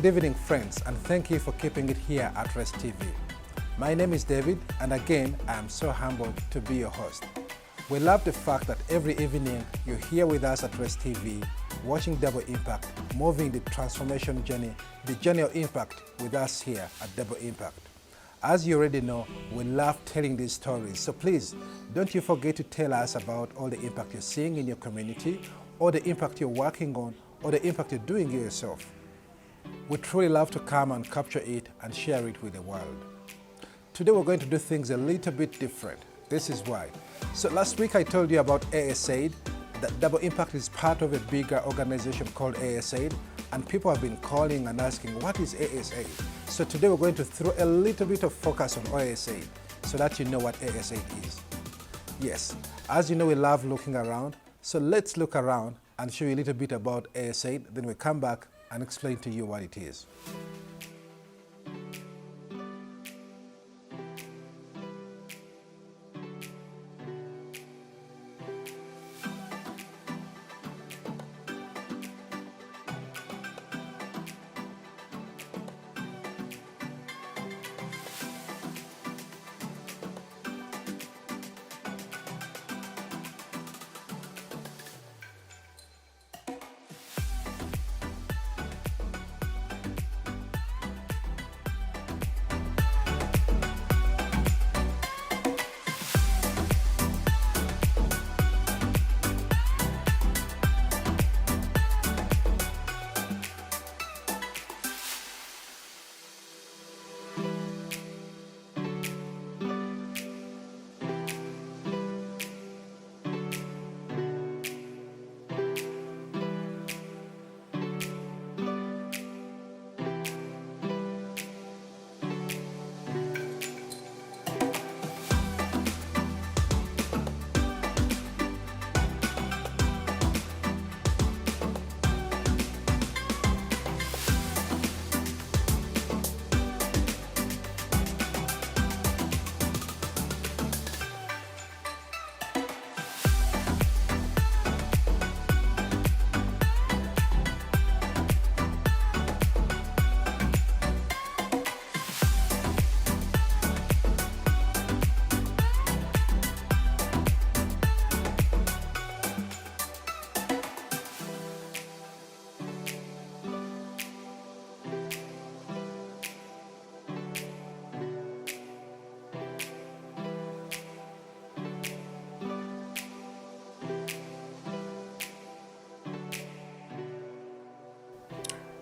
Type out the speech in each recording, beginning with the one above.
Good evening, friends, and thank you for keeping it here at Rest TV. My name is David, and again, I am so humbled to be your host. We love the fact that every evening you're here with us at Rest TV, watching Double Impact, moving the transformation journey, the journey of impact with us here at Double Impact. As you already know, we love telling these stories, so please don't you forget to tell us about all the impact you're seeing in your community, or the impact you're working on, or the impact you're doing yourself. We truly love to come and capture it and share it with the world. Today we're going to do things a little bit different. This is why. So last week I told you about ASAID, that Double Impact is part of a bigger organization called ASAID, and people have been calling and asking, what is ASAID? So today we're going to throw a little bit of focus on ASAID so that you know what ASAID is. Yes, as you know, we love looking around, so let's look around and show you a little bit about ASAID, then we come back and explain to you what it is.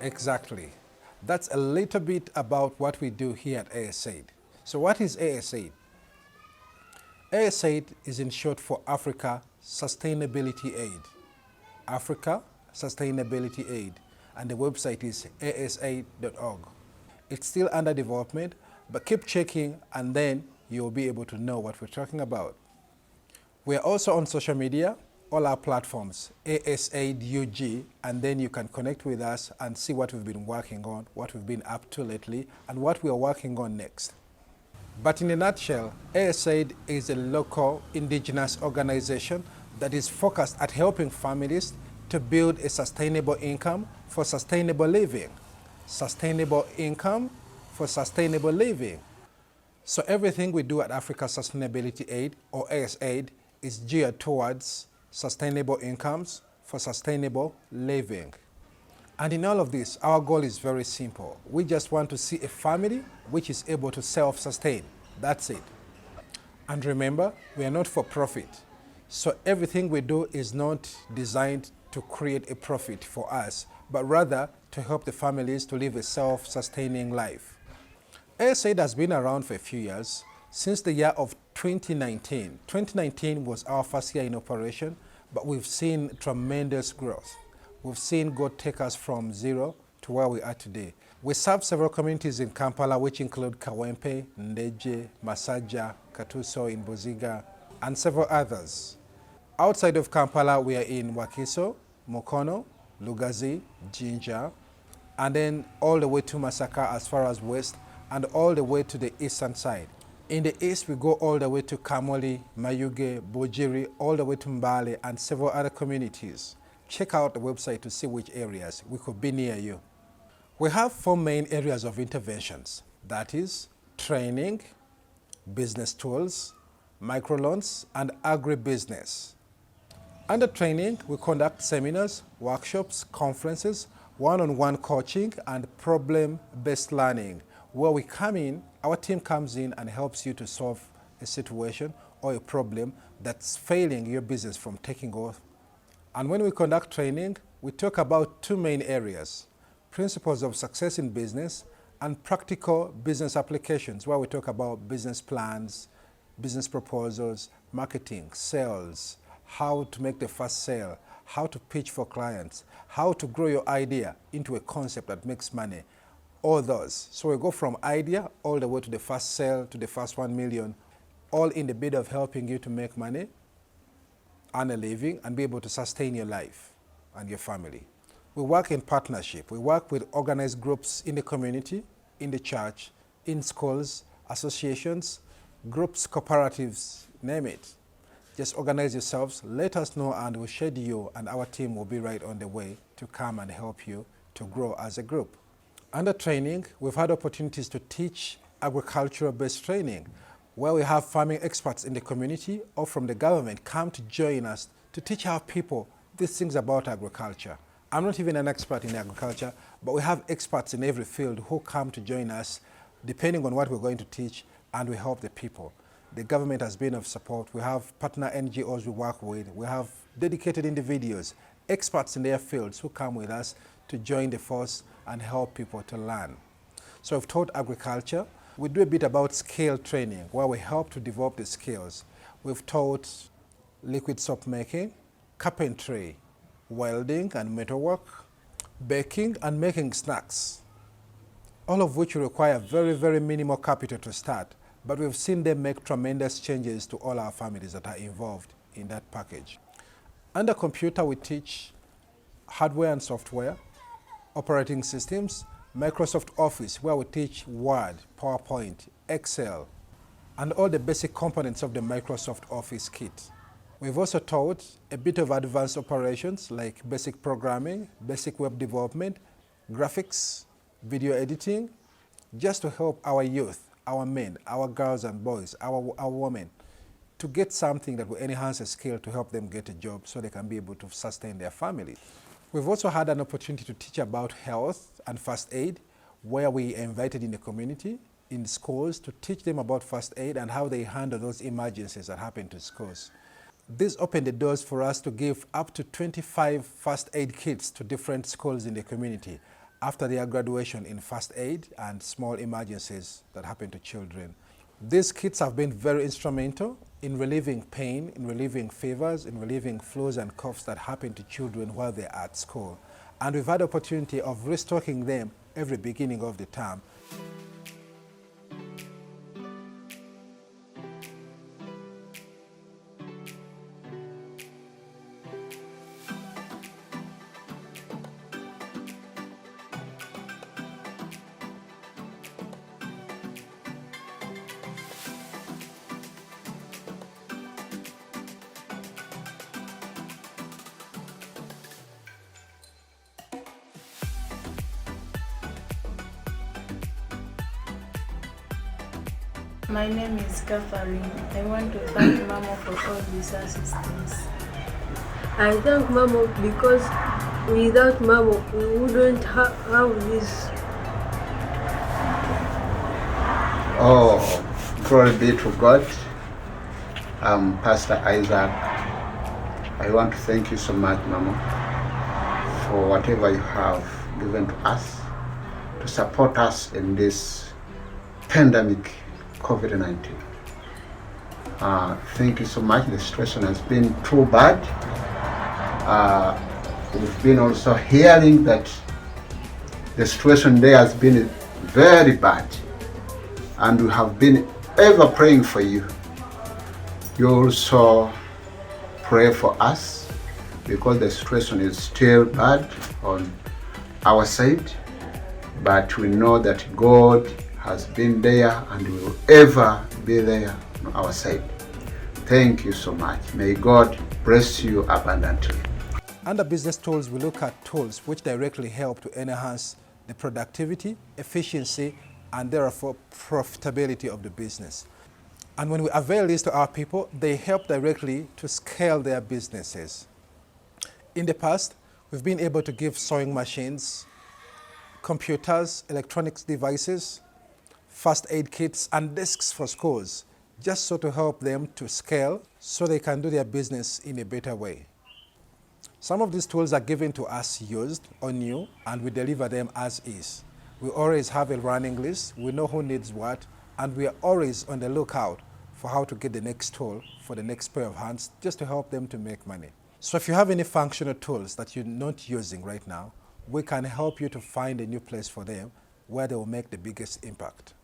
Exactly. That's a little bit about what we do here at ASAID. So what is ASAID? ASAID is in short for Africa Sustainability Aid. Africa Sustainability Aid. And the website is asaid.org. It's still under development, but keep checking and then you'll be able to know what we're talking about. We're also on social media, all our platforms, ASAID-UG, and then you can connect with us and see what we've been working on, what we've been up to lately, and what we are working on next. But in a nutshell, ASAID is a local indigenous organization that is focused at helping families to build a sustainable income for sustainable living. Sustainable income for sustainable living. So everything we do at Africa Sustainability Aid, or ASAID, is geared towards sustainable incomes for sustainable living. And in all of this, our goal is very simple. We just want to see a family which is able to self-sustain. That's it. And remember, we are not for profit. So everything we do is not designed to create a profit for us, but rather to help the families to live a self-sustaining life. ASAID has been around for a few years, since the year of 2019. 2019 was our first year in operation, but we've seen tremendous growth. We've seen God take us from zero to where we are today. We serve several communities in Kampala, which include Kawempe, Ndeje, Masaja, Katuso in Buziga, and several others. Outside of Kampala, we are in Wakiso, Mukono, Lugazi, Jinja, and then all the way to Masaka as far as west, and all the way to the eastern side. In the east, we go all the way to Kamoli, Mayuge, Bojiri, all the way to Mbale, and several other communities. Check out the website to see which areas we could be near you. We have 4 main areas of interventions, that is training, business tools, microloans, and agribusiness. Under training, we conduct seminars, workshops, conferences, one-on-one coaching, and problem-based learning, where we come in, our team comes in and helps you to solve a situation or a problem that's failing your business from taking off. And when we conduct training, we talk about 2 main areas: principles of success in business and practical business applications, where we talk about business plans, business proposals, marketing, sales, how to make the first sale, how to pitch for clients, how to grow your idea into a concept that makes money, all those. So we go from idea all the way to the first sale, to the first 1 million, all in the bid of helping you to make money, earn a living, and be able to sustain your life and your family. We work in partnership. We work with organized groups in the community, in the church, in schools, associations, groups, cooperatives, name it. Just organize yourselves, let us know, and we'll schedule you, and our team will be right on the way to come and help you to grow as a group. Under training, we've had opportunities to teach agricultural-based training, where we have farming experts in the community or from the government come to join us to teach our people these things about agriculture. I'm not even an expert in agriculture, but we have experts in every field who come to join us depending on what we're going to teach, and we help the people. The government has been of support. We have partner NGOs we work with. We have dedicated individuals, experts in their fields who come with us to join the force and help people to learn. So we've taught agriculture. We do a bit about skill training, where we help to develop the skills. We've taught liquid soap making, carpentry, welding and metalwork, baking, and making snacks, all of which require very, very minimal capital to start, but we've seen them make tremendous changes to all our families that are involved in that package. Under computer, we teach hardware and software, operating systems, Microsoft Office, where we teach Word, PowerPoint, Excel, and all the basic components of the Microsoft Office kit. We've also taught a bit of advanced operations like basic programming, basic web development, graphics, video editing, just to help our youth, our men, our girls and boys, our women, to get something that will enhance a skill to help them get a job so they can be able to sustain their family. We've also had an opportunity to teach about health and first aid, where we invited in the community, in schools, to teach them about first aid and how they handle those emergencies that happen to schools. This opened the doors for us to give up to 25 first aid kits to different schools in the community after their graduation in first aid and small emergencies that happen to children. These kits have been very instrumental in relieving pain, in relieving fevers, in relieving flus and coughs that happen to children while they're at school. And we've had the opportunity of restocking them every beginning of the term. My name is Catherine. I want to thank Mamo for all this assistance. I thank Mamo because without Mamo we wouldn't have this. Oh, glory be to God. I'm Pastor Isaac. I want to thank you so much, Mamo, for whatever you have given to us to support us in this pandemic, COVID-19. Thank you so much. The situation has been too bad. We've been also hearing that the situation there has been very bad, and we have been ever praying for you. You also pray for us because the situation is still bad on our side, but we know that God has been there and will ever be there on our side. Thank you so much. May God bless you abundantly. Under business tools, we look at tools which directly help to enhance the productivity, efficiency, and therefore profitability of the business. And when we avail this to our people, they help directly to scale their businesses. In the past, we've been able to give sewing machines, computers, electronics devices, first aid kits, and desks for schools, just so to help them to scale so they can do their business in a better way. Some of these tools are given to us used or new, and we deliver them as is. We always have a running list, we know who needs what, and we are always on the lookout for how to get the next tool for the next pair of hands, just to help them to make money. So if you have any functional tools that you're not using right now, we can help you to find a new place for them where they will make the biggest impact.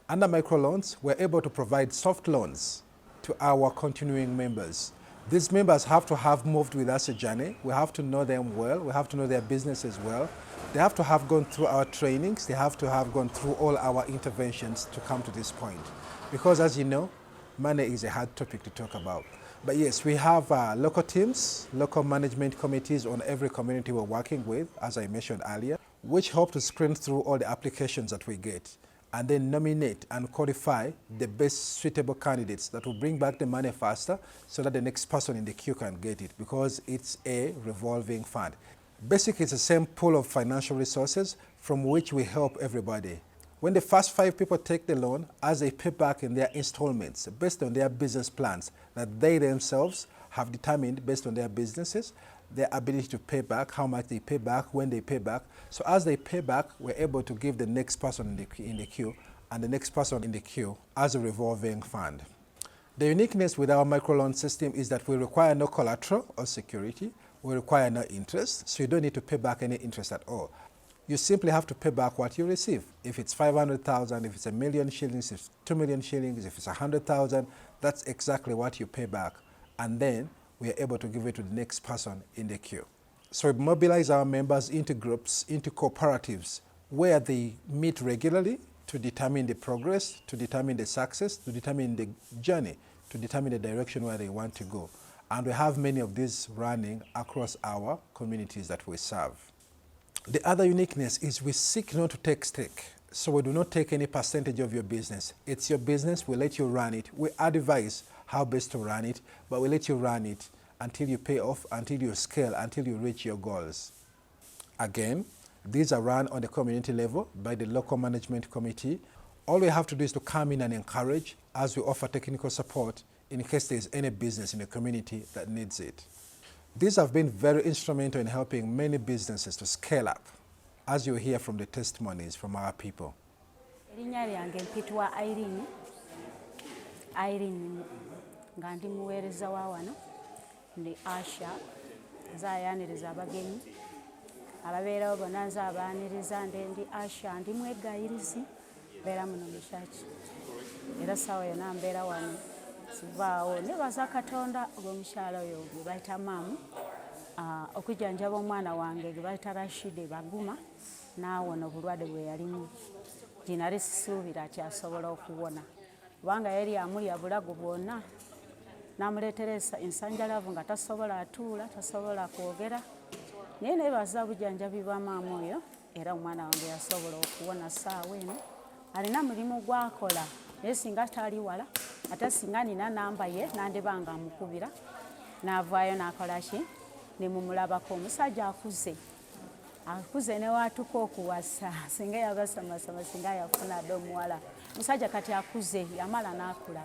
Under microloans, we're able to provide soft loans to our continuing members. These members have to have moved with us a journey. We have to know them well. We have to know their businesses well. They have to have gone through our trainings. They have to have gone through all our interventions to come to this point. Because as you know, money is a hard topic to talk about. But yes, we have local teams, local management committees on every community we're working with, as I mentioned earlier, which help to screen through all the applications that we get and then nominate and qualify the best suitable candidates that will bring back the money faster so that the next person in the queue can get it, because it's a revolving fund. Basically, it's the same pool of financial resources from which we help everybody. When the first 5 people take the loan, as they pay back in their installments based on their business plans that they themselves have determined based on their businesses, their ability to pay back, how much they pay back, when they pay back. So as they pay back, we're able to give the next person in the queue and the next person in the queue as a revolving fund. The uniqueness with our microloan system is that we require no collateral or security. We require no interest, so you don't need to pay back any interest at all. You simply have to pay back what you receive. If it's 500,000, if it's 1 million shillings, if it's 2 million shillings, if it's 100,000, that's exactly what you pay back. And then we are able to give it to the next person in the queue. So we mobilize our members into groups, into cooperatives, where they meet regularly to determine the progress, to determine the success, to determine the journey, to determine the direction where they want to go. And we have many of these running across our communities that we serve. The other uniqueness is we seek not to take stake. So we do not take any percentage of your business. It's your business, we let you run it. We advise how best to run it, but we let you run it until you pay off, until you scale, until you reach your goals. Again, these are run on the community level by the local management committee. All we have to do is to come in and encourage as we offer technical support in case there is any business in the community that needs it. These have been very instrumental in helping many businesses to scale up, as you hear from the testimonies from our people. Irene nga ndi muweereza wa wano ndi Asha nzaayaniriza abagenyi ababeerawo bonna nzaabaaniriza ndi Asha ndi mwegayirizi mbeera muno mu kyaki era ssaawa yonna mbeera wano sivaawo nebaza Katonda ogw'omukyala oyo gwe bayita maamu okujjanjaba omwana wange gwe bayita Rashidi Baguma n'awona obulwadde bwe yalimu gye nali sisuubira nti asobola okuwona kubanga yali amulya bulago bwonna n'amuleetera ensanjalavu nga tasobola atuula tasobola kwogera naye nebaza bujjanjabi bwa maama oyo era omwana wange yasobola okuwona ssaawa eno alina mulimu gwakola naye singa tali wala ate singa nina namba ye nandibanga amukubira n'avaayo n'akola ki ne mumulabako omusajja akuze newaatuka okuwasa singa yabasamasama singa yafuna dde omuwala musajja kati akuze yamala n'akula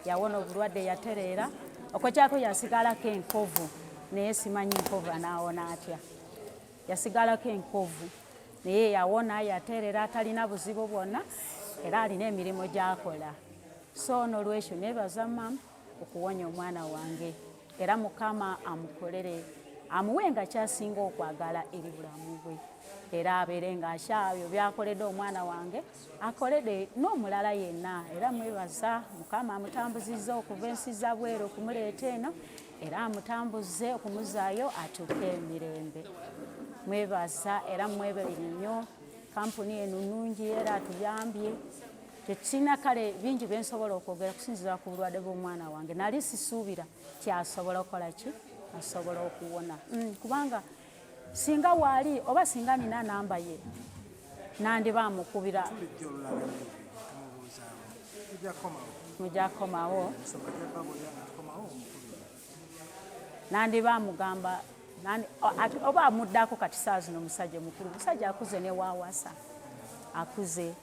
yawona obulwadde yatereera okwekyako yasigalako enkovu naye simanyi enkovu anaawona atya yasigalako enkovu naye yawona yatereera atalina buzibu bwonna era alina emirimu gy'akola so n'olwekyo nebaza maama okuwonya omwana wange era Mukama amukolere amuwe nga kyasinga okwagala eri bulamu bwe era abeere ng'akyabyo byakoledde omwana wange akoledde n'omulala yenna era mwebaza Mukama amutambuzizza okuva ensi za bweru okumuleeta eno era amutambuze okumuzaayo atuuke emirembe mwebaza era mwebere nnyo kampuni eno nnungi era atuyambye tekina kale bingi byensobola okwogera kusinziira ku bulwadde bw'omwana wange nali sisuubira ti asobola okukola ki asobola okuwona kubanga singa waali oba singa nina namba ye nandiba mukubira mujakomawo nandiba mugamba oba amuddako kati saa zino omusajja mukulu musajja akuze ne waawasa akuze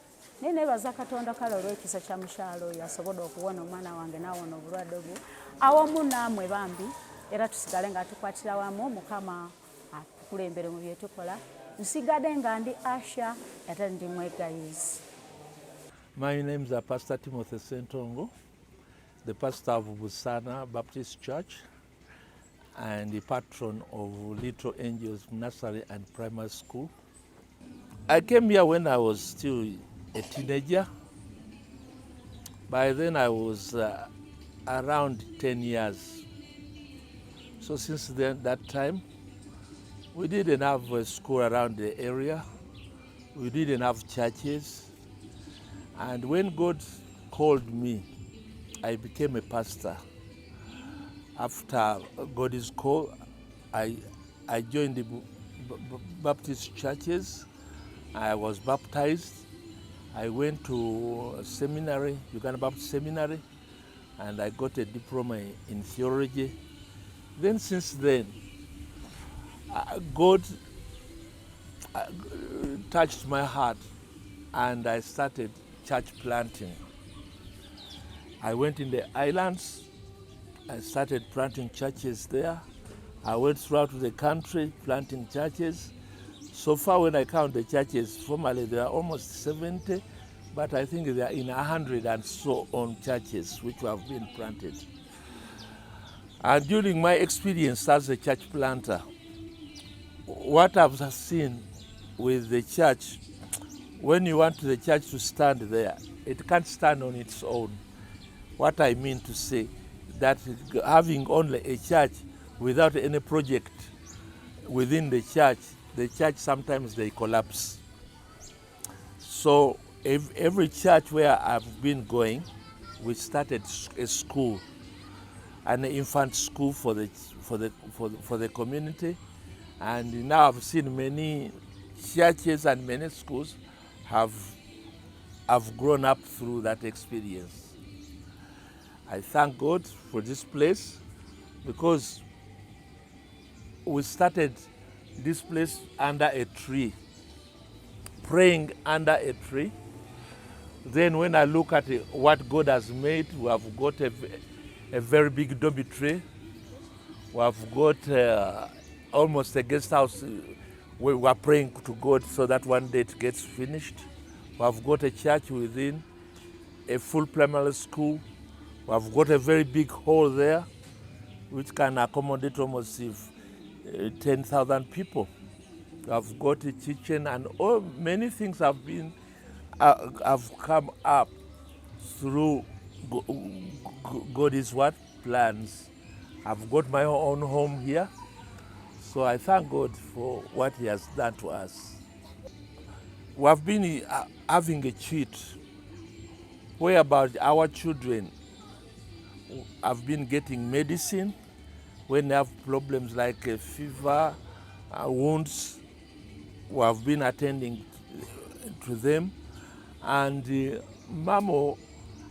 naye nebaza katonda kale olw'ekisa kya mukyalo oyo asobola okuwona omwana wange nawona obulwadde bwo awamu naamwe bambi era tusigale nga tukwatira wamu mukama atukulembere mu bye tukola nsigadde nga ndi Asha ate ndi mwegayizi. My name is Pastor Timothy Sentongo, the pastor of Busana Baptist Church and the patron of Little Angels Nursery and Primary School. I came here when I was still a teenager. By then I was around 10 years. So since then, that time, we didn't have a school around the area. We didn't have churches. And when God called me, I became a pastor. After God's call, I joined the Baptist churches. I was baptized. I went to a seminary, Uganda Baptist Seminary, and I got a diploma in theology. Then since then, God touched my heart and I started church planting. I went in the islands, I started planting churches there. I went throughout the country planting churches. So far when I count the churches, formally there are almost 70, but I think they are in 100 and so on churches which have been planted. And during my experience as a church planter, what I've seen with the church, when you want the church to stand there, it can't stand on its own. What I mean to say, that having only a church without any project within the church sometimes they collapse. So every church where I've been going, we started a school, an infant school for the community, and now I've seen many churches and many schools have grown up through that experience. I thank God for this place because we started this place under a tree, praying under a tree. Then when I look at what God has made, we have got a very big dormitory. We have got almost a guest house. We were praying to God so that one day it gets finished. We have got a church within, a full primary school. We have got a very big hall there, which can accommodate almost 10,000 people. We have got a kitchen, and many things have come up through God's plans. I've got my own home here, so I thank God for what He has done to us. We have been having a cheat whereby our children have been getting medicine when they have problems like fever, wounds. We have been attending to them. And Mamo,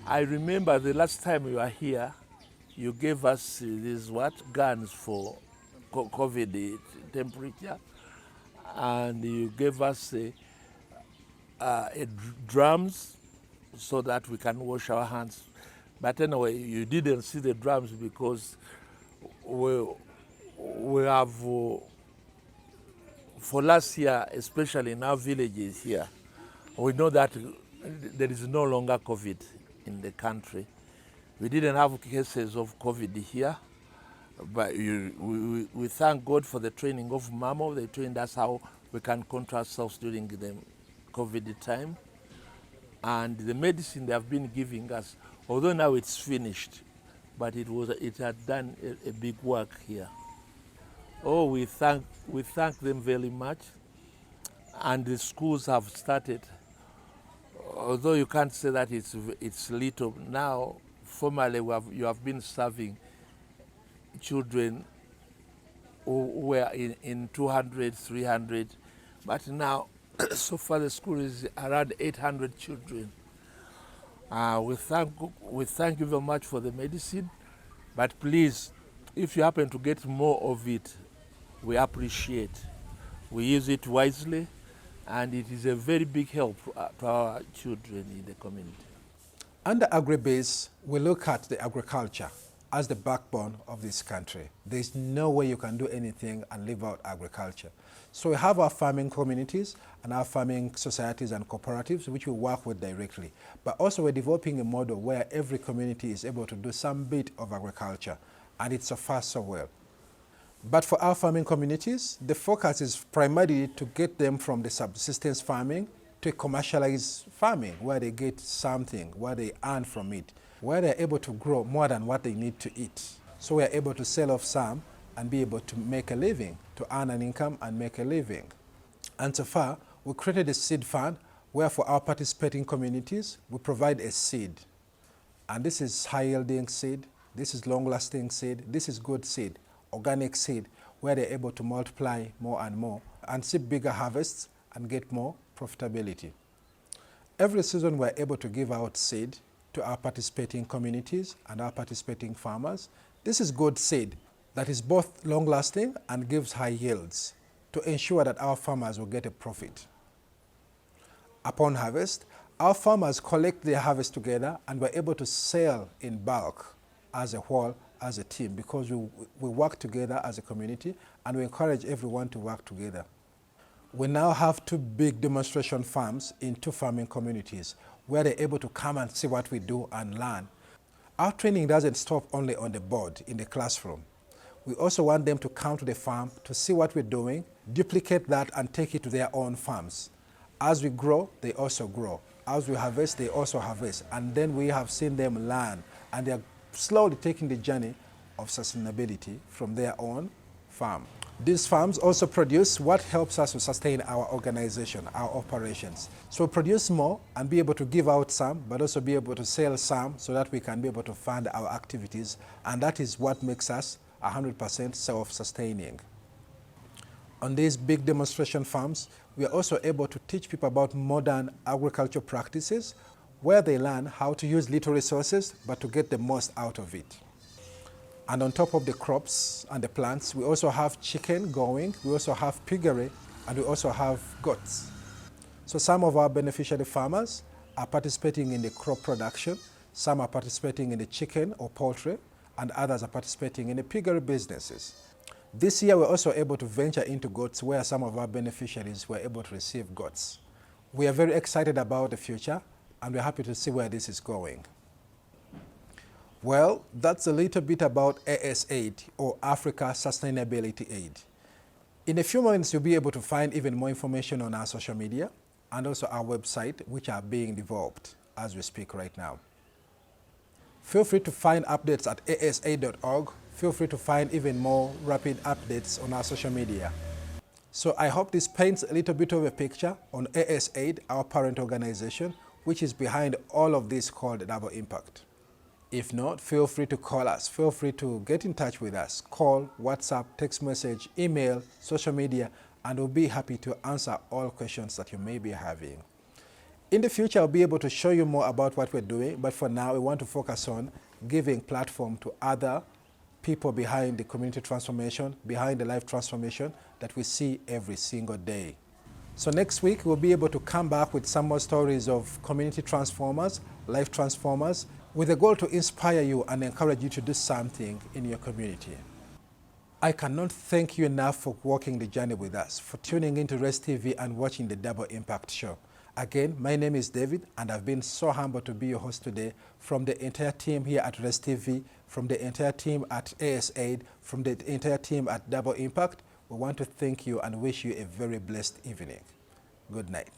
I remember the last time you were here, you gave us these guns for COVID temperature, and you gave us drums so that we can wash our hands. But anyway, you didn't see the drums because we have, for last year, especially in our villages here, we know that there is no longer COVID in the country. We didn't have cases of COVID here, but we thank God for the training of Mamo. They trained us how we can control ourselves during the COVID time. And the medicine they have been giving us, although now it's finished, but it had done a big work here. Oh, we thank them very much. And the schools have started, although you can't say that it's little. Now, formally, you have been serving children who were in 200, 300. But now, so far the school is around 800 children. We thank you very much for the medicine, but please, if you happen to get more of it, we appreciate. We use it wisely, and it is a very big help to our children in the community. Under Agribase, we look at the agriculture as the backbone of this country. There's no way you can do anything and leave out agriculture. So we have our farming communities and our farming societies and cooperatives, which we work with directly. But also we're developing a model where every community is able to do some bit of agriculture, and it's so far so well. But for our farming communities, the focus is primarily to get them from the subsistence farming to commercialized farming, where they get something, where they earn from it, where they're able to grow more than what they need to eat. So we're able to sell off some and be able to make a living, to earn an income and make a living. And so far, we created a seed fund where for our participating communities, we provide a seed. And this is high-yielding seed, this is long-lasting seed, this is good seed, organic seed, where they're able to multiply more and more and see bigger harvests and get more profitability. Every season we're able to give out seed to our participating communities and our participating farmers. This is good seed that is both long-lasting and gives high yields to ensure that our farmers will get a profit. Upon harvest, our farmers collect their harvest together and we're able to sell in bulk as a whole, as a team, because we work together as a community and we encourage everyone to work together. We now have 2 big demonstration farms in 2 farming communities where they're able to come and see what we do and learn. Our training doesn't stop only on the board in the classroom. We also want them to come to the farm to see what we're doing, duplicate that and take it to their own farms. As we grow, they also grow. As we harvest, they also harvest. And then we have seen them learn, and they're slowly taking the journey of sustainability from their own farm. These farms also produce what helps us to sustain our organization, our operations. So produce more and be able to give out some, but also be able to sell some so that we can be able to fund our activities. And that is what makes us 100% self-sustaining. On these big demonstration farms, we are also able to teach people about modern agricultural practices where they learn how to use little resources but to get the most out of it. And on top of the crops and the plants, we also have chicken going, we also have piggery, and we also have goats. So some of our beneficiary farmers are participating in the crop production, some are participating in the chicken or poultry, and others are participating in the piggery businesses. This year, we're also able to venture into goats where some of our beneficiaries were able to receive goats. We are very excited about the future, and we're happy to see where this is going. Well, that's a little bit about ASAID, or Africa Sustainability Aid. In a few moments, you'll be able to find even more information on our social media and also our website, which are being developed as we speak right now. Feel free to find updates at asaid.org. Feel free to find even more rapid updates on our social media. So I hope this paints a little bit of a picture on ASAID, our parent organization, which is behind all of this called Double Impact. If not, feel free to call us. Feel free to get in touch with us. Call, WhatsApp, text message, email, social media, and we'll be happy to answer all questions that you may be having. In the future, I'll be able to show you more about what we're doing, but for now, we want to focus on giving platform to other people behind the community transformation, behind the life transformation that we see every single day. So next week, we'll be able to come back with some more stories of community transformers, life transformers, with a goal to inspire you and encourage you to do something in your community. I cannot thank you enough for walking the journey with us, for tuning into REST TV and watching the Double Impact Show. Again, my name is David, and I've been so humbled to be your host today from the entire team here at REST TV, from the entire team at ASAID, from the entire team at Double Impact. We want to thank you and wish you a very blessed evening. Good night.